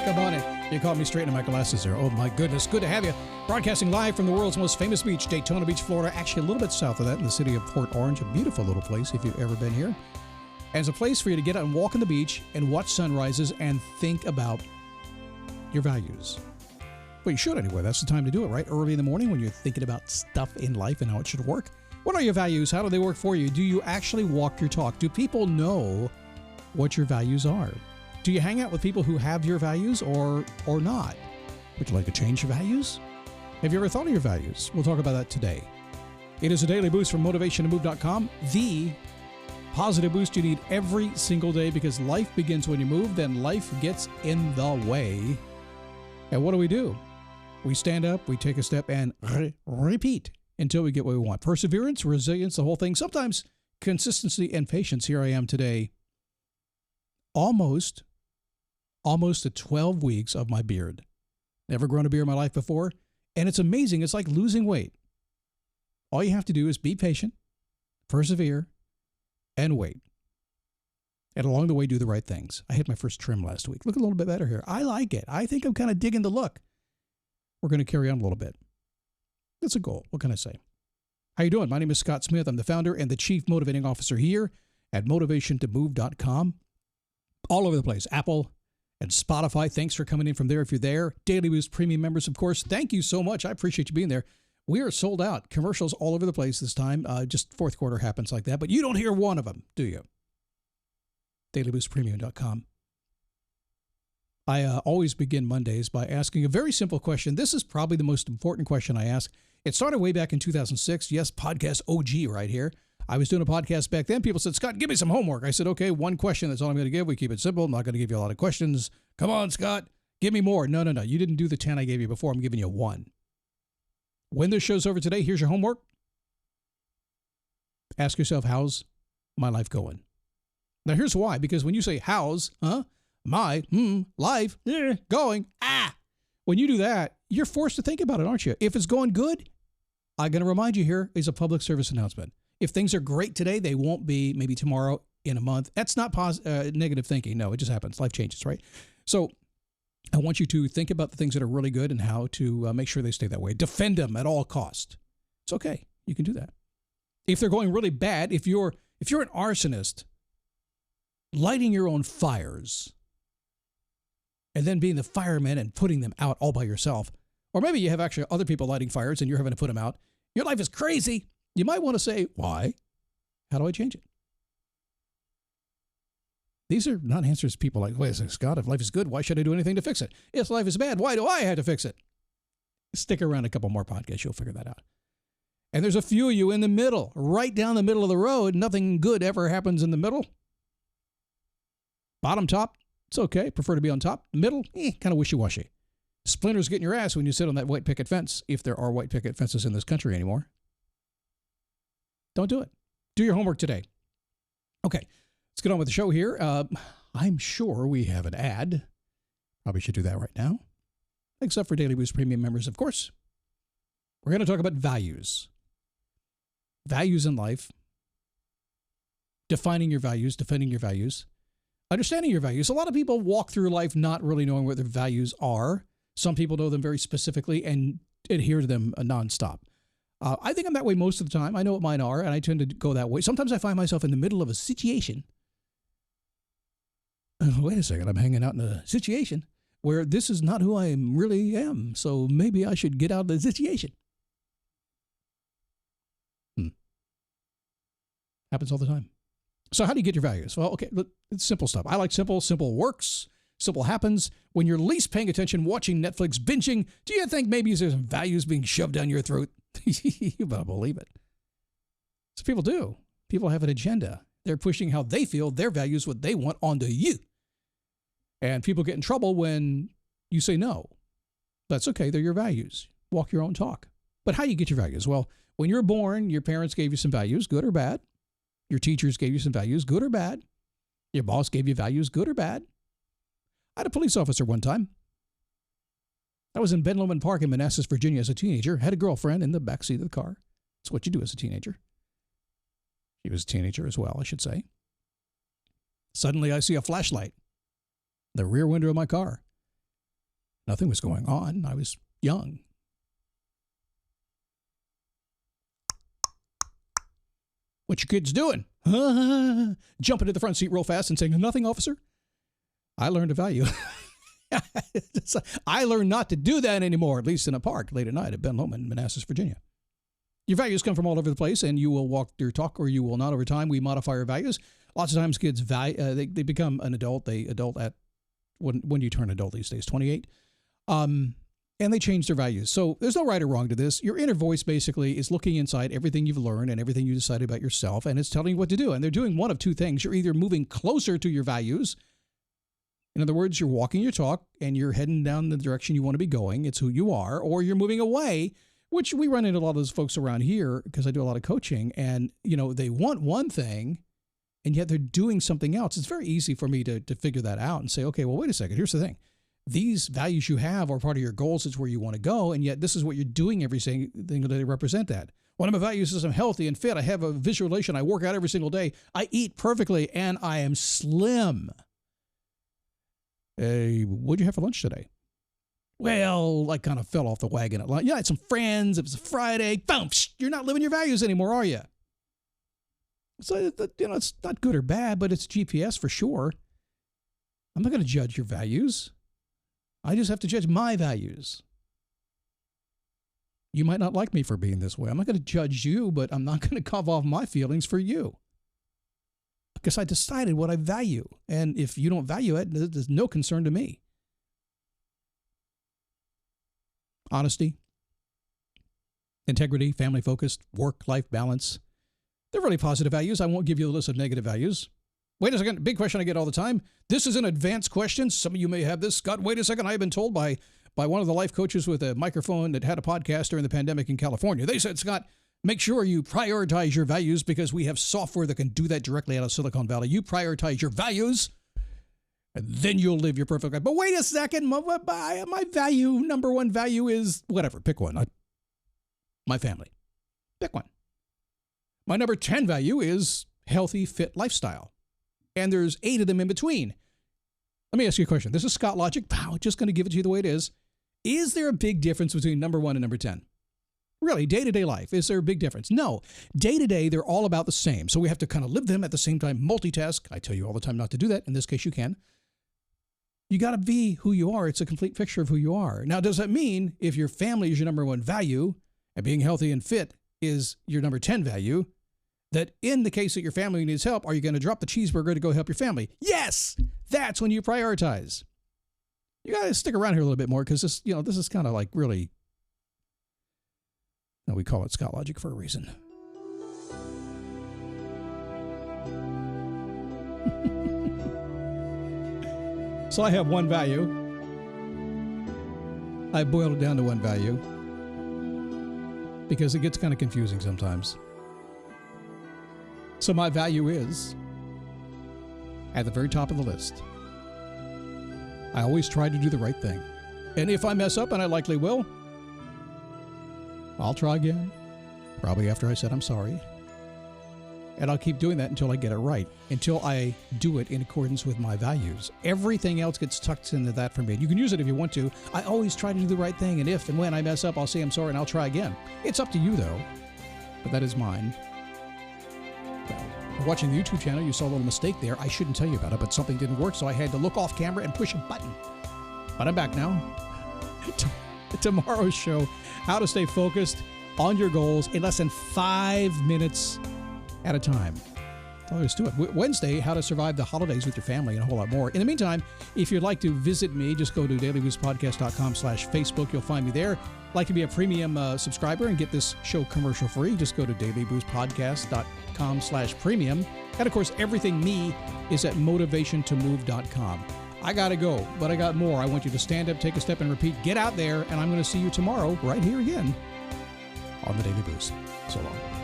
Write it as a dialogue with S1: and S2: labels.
S1: Come on in. You caught me straight into my glasses there. Oh, my goodness. Good to have you. Broadcasting live from the world's most famous beach, Daytona Beach, Florida. Actually, a little bit south of that in the city of Port Orange. A beautiful little place if you've ever been here. And it's a place for you to get out and walk on the beach and watch sunrises and think about your values. Well, you should anyway. That's the time to do it, right? Early in the morning when you're thinking about stuff in life and how it should work. What are your values? How do they work for you? Do you actually walk your talk? Do people know what your values are? Do you hang out with people who have your values or not? Would you like to change your values? Have you ever thought of your values? We'll talk about that today. It is a daily boost from motivationtomove.com, the positive boost you need every single day, because life begins when you move, then life gets in the way. And what do? We stand up, we take a step, and repeat until we get what we want. Perseverance, resilience, the whole thing. Sometimes consistency and patience. Here I am today, almost to 12 weeks of my beard. Never grown a beard in my life before. And it's amazing. It's like losing weight. All you have to do is be patient, persevere, and wait. And along the way, do the right things. I had my first trim last week. Look a little bit better here. I like it. I think I'm kind of digging the look. We're going to carry on a little bit. That's a goal. What can I say? How you doing? My name is Scott Smith. I'm the founder and the chief motivating officer here at motivationtomove.com. All over the place. Apple and Spotify. Thanks for coming in from there if you're there. Daily Boost Premium members, of course. Thank you so much. I appreciate you being there. We are sold out. Commercials all over the place this time. Just fourth quarter happens like that. But you don't hear one of them, do you? DailyBoostPremium.com. I always begin Mondays by asking a very simple question. This is probably the most important question I ask. It started way back in 2006. Yes, podcast OG right here. I was doing a podcast back then. People said, Scott, give me some homework. I said, okay, one question. That's all I'm going to give. We keep it simple. I'm not going to give you a lot of questions. Come on, Scott. Give me more. No. You didn't do the 10 I gave you before. I'm giving you one. When this show's over today, here's your homework. Ask yourself, how's my life going? Now, here's why. Because when you say, how's, my, life, going, when you do that, you're forced to think about it, aren't you? If it's going good, I'm going to remind you here is a public service announcement. If things are great today, they won't be maybe tomorrow, in a month. That's not negative thinking. No, it just happens. Life changes, right? So I want you to think about the things that are really good and how to make sure they stay that way. Defend them at all cost. It's okay. You can do that. If they're going really bad, if you're an arsonist, lighting your own fires and then being the fireman and putting them out all by yourself, or maybe you have actually other people lighting fires and you're having to put them out, your life is crazy. You might want to say, why? How do I change it? These are not answers people like, wait a second, Scott, if life is good, why should I do anything to fix it? If life is bad, why do I have to fix it? Stick around a couple more podcasts, you'll figure that out. And there's a few of you in the middle, right down the middle of the road. Nothing good ever happens in the middle. Bottom, top, it's okay. Prefer to be on top. Middle, kind of wishy-washy. Splinters get in your ass when you sit on that white picket fence, if there are white picket fences in this country anymore. Don't do it. Do your homework today. Okay, let's get on with the show here. I'm sure we have an ad. Probably should do that right now. Except for Daily Boost Premium members, of course. We're going to talk about values. Values in life. Defining your values, defending your values. Understanding your values. A lot of people walk through life not really knowing what their values are. Some people know them very specifically and adhere to them nonstop. I think I'm that way most of the time. I know what mine are, and I tend to go that way. Sometimes I find myself in the middle of a situation. Wait a second, I'm hanging out in a situation where this is not who I really am, so maybe I should get out of the situation. Happens all the time. So how do you get your values? Well, okay, it's simple stuff. I like simple. Simple works. Simple happens. When you're least paying attention, watching Netflix, binging, do you think maybe there's some values being shoved down your throat? You better believe it. So people do. People have an agenda. They're pushing how they feel, their values, what they want onto you. And people get in trouble when you say no. That's okay. They're your values. Walk your own talk. But how do you get your values? Well, when you're born, your parents gave you some values, good or bad. Your teachers gave you some values, good or bad. Your boss gave you values, good or bad. I had a police officer one time. I was in Ben Lomond Park in Manassas, Virginia as a teenager. Had a girlfriend in the backseat of the car. That's what you do as a teenager. She was a teenager as well, I should say. Suddenly I see a flashlight in the rear window of my car. Nothing was going on. I was young. What your kids doing? Jumping to the front seat real fast and saying, nothing, officer. I learned a value. I learned not to do that anymore, at least in a park late at night at Ben Lomond, Manassas, Virginia. Your values come from all over the place, and you will walk your talk or you will not over time. We modify our values. Lots of times kids, they become an adult. They adult at, when you turn adult these days, 28. And they change their values. So there's no right or wrong to this. Your inner voice basically is looking inside everything you've learned and everything you decided about yourself, and it's telling you what to do. And they're doing one of two things. You're either moving closer to your values. In other words, you're walking your talk and you're heading down the direction you want to be going. It's who you are. Or you're moving away, which we run into a lot of those folks around here because I do a lot of coaching. And, they want one thing, and yet they're doing something else. It's very easy for me to figure that out and say, okay, well, wait a second. Here's the thing. These values you have are part of your goals. It's where you want to go. And yet this is what you're doing every single thing that they represent that. One of my values is I'm healthy and fit. I have a visualization. I work out every single day. I eat perfectly and I am slim. What'd you have for lunch today? Well, I kind of fell off the wagon at lunch. Yeah, I had some friends. It was a Friday. Boom! You're not living your values anymore, are you? So, it's not good or bad, but it's GPS for sure. I'm not going to judge your values. I just have to judge my values. You might not like me for being this way. I'm not going to judge you, but I'm not going to cover off my feelings for you. Because I decided what I value. And if you don't value it, there's no concern to me. Honesty, integrity, family-focused, work-life balance. They're really positive values. I won't give you a list of negative values. Wait a second. Big question I get all the time. This is an advanced question. Some of you may have this. Scott, wait a second. I've been told by one of the life coaches with a microphone that had a podcast during the pandemic in California. They said, Scott, make sure you prioritize your values because we have software that can do that directly out of Silicon Valley. You prioritize your values, and then you'll live your perfect life. But wait a second. My value, number one value is whatever. Pick one. My family. Pick one. My number 10 value is healthy, fit lifestyle. And there's 8 of them in between. Let me ask you a question. This is Scott Logic. Just going to give it to you the way it is. Is there a big difference between number 1 and number 10? Really, day-to-day life, is there a big difference? No. Day-to-day, they're all about the same. So we have to kind of live them at the same time, multitask. I tell you all the time not to do that. In this case, you can. You got to be who you are. It's a complete picture of who you are. Now, does that mean if your family is your number 1 value and being healthy and fit is your number 10 value, that in the case that your family needs help, are you going to drop the cheeseburger to go help your family? Yes! That's when you prioritize. You got to stick around here a little bit more because this is kind of like really, we call it Scott Logic for a reason. So I have one value. I boiled it down to one value because it gets kind of confusing sometimes. So my value is at the very top of the list. I always try to do the right thing. And if I mess up, and I likely will, I'll try again. Probably after I said I'm sorry. And I'll keep doing that until I get it right. Until I do it in accordance with my values. Everything else gets tucked into that for me. You can use it if you want to. I always try to do the right thing. And if and when I mess up, I'll say I'm sorry and I'll try again. It's up to you, though. But that is mine. Watching the YouTube channel, you saw a little mistake there. I shouldn't tell you about it, but something didn't work, so I had to look off camera and push a button. But I'm back now. Tomorrow's show, how to stay focused on your goals in less than 5 minutes at a time. Oh, let's do it. Wednesday, how to survive the holidays with your family and a whole lot more. In the meantime, if you'd like to visit me, just go to dailyboostpodcast.com/Facebook. You'll find me there. Like to be a premium subscriber and get this show commercial free, just go to dailyboostpodcast.com/premium. And of course, everything me is at motivationtomove.com. I got to go, but I got more. I want you to stand up, take a step, and repeat. Get out there, and I'm going to see you tomorrow right here again on the Daily Boost. So long.